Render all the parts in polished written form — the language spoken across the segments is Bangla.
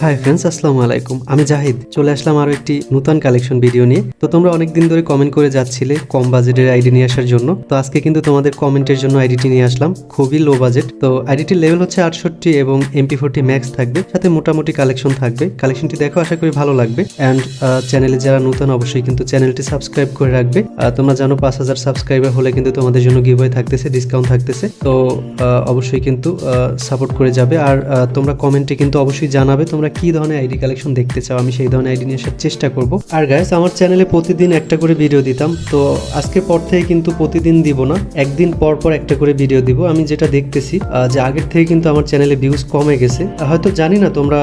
হাই ফ্রেন্ডস, আসসালামু আলাইকুম। আমি জাহিদ চলে আসলাম আরও একটি নতুন কালেকশন ভিডিও নিয়ে। তো তোমরা অনেকদিন ধরে কমেন্ট করে যাচ্ছিলে কম বাজেটের আইডি নিয়ে আসার জন্য। তো আজকে কিন্তু তোমাদের কমেন্টের জন্য আইডিটি নিয়ে আসলাম, খুবই লো বাজেট। তো আইডিটির লেভেল হচ্ছে 68 এবং MP40 ম্যাক্স থাকবে, সাথে মোটামুটি কালেকশন থাকবে। কালেকশনটি দেখো, আশা করি ভালো লাগবে। অ্যান্ড চ্যানেলে যারা নতুন অবশ্যই কিন্তু চ্যানেলটি সাবস্ক্রাইব করে রাখবে। তোমরা জানো 5000 সাবস্ক্রাইবার হলে কিন্তু তোমাদের জন্য গিভওয়ে থাকতেছে, ডিসকাউন্ট থাকতেছে। তো অবশ্যই কিন্তু সাপোর্ট করে যাবে। আর তোমরা কমেন্টে কিন্তু অবশ্যই জানাবে তোমরা কি ধরনের আইডি কালেকশন দেখতে চাও, আমি সেই ধরনের আইডি নিয়ে আসার চেষ্টা করব। আর গাইস, আমার চ্যানেলে প্রতিদিন একটা করে ভিডিও দিতাম, তো আজকের পর থেকে কিন্তু প্রতিদিন দিব না, একদিন পর পর একটা করে ভিডিও দিব। আমি যেটা দেখতেছি যে আগের থেকে কিন্তু আমার চ্যানেলে ভিউজ কমে গেছে। হয়তো জানি না তোমরা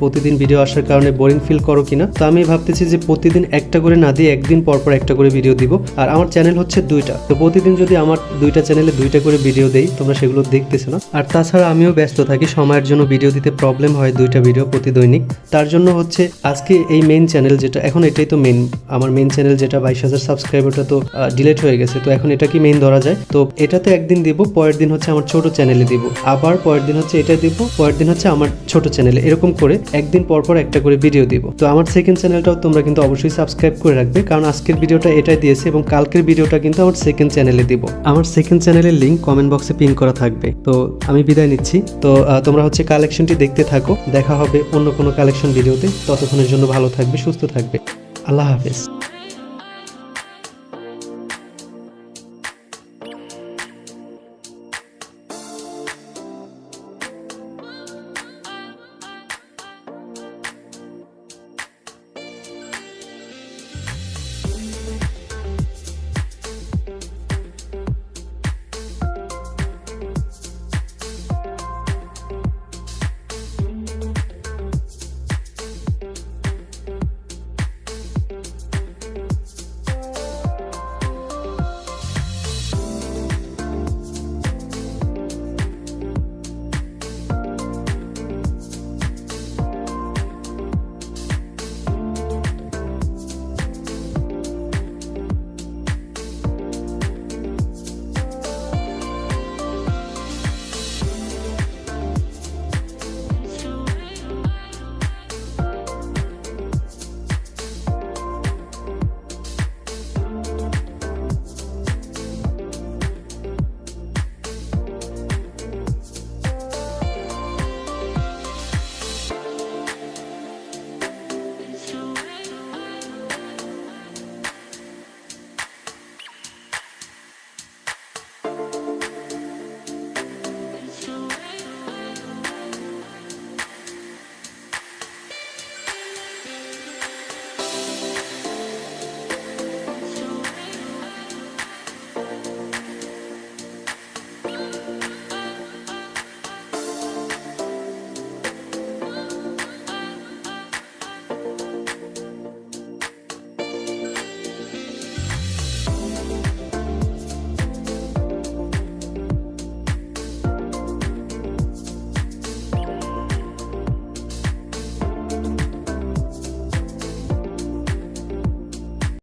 প্রতিদিন ভিডিও আসার কারণে বোরিং ফিল করো কিনা। তো আমি ভাবতেছি যে প্রতিদিন একটা করে না দিয়ে একদিন পর পর একটা করে ভিডিও দিব। আর আমার চ্যানেল হচ্ছে দুইটা, তো প্রতিদিন যদি আমার দুইটা চ্যানেলে দুইটা করে ভিডিও দেই, তোমরা সেগুলো দেখতেছো না। আর তাছাড়া আমিও ব্যস্ত থাকি, সময়ের জন্য ভিডিও দিতে প্রবলেম হয়, দুইটা ভিডিও প্রতি দৈনিক। তার জন্য হচ্ছে আজকে এই মেইন চ্যানেল যেটা এখন, এটাই তো মেইন, আমার মেইন চ্যানেল যেটা 22000 সাবস্ক্রাইবারটা তো ডিলিট হয়ে গেছে। তো এখন এটা কি মেইন ধরা যায়? তো এটাতে একদিন দিব, পরের দিন হচ্ছে আমার ছোট চ্যানেলে দিব, আবার পরের দিন হচ্ছে এটা দিব, পরের দিন হচ্ছে আমার ছোট চ্যানেলে, এরকম করে একদিন পর পর একটা করে ভিডিও দিব। তো আমার সেকেন্ড চ্যানেলটাও তোমরা কিন্তু অবশ্যই সাবস্ক্রাইব করে রাখবে, কারণ আজকের ভিডিওটা এটাই দিয়েছে এবং কালকের ভিডিওটা কিন্তু আমার সেকেন্ড চ্যানেলে দিব। আমার সেকেন্ড চ্যানেলের লিংক কমেন্ট বক্সে পিন করা থাকবে। তো আমি বিদায় নিচ্ছি। তো তোমরা হচ্ছে কালেকশনটি দেখতে থাকো, দেখা হবে অন্য কোনো কালেকশন ভিডিওতে। ততক্ষণের জন্য ভালো থাকবে, সুস্থ থাকবে। আল্লাহ হাফেজ।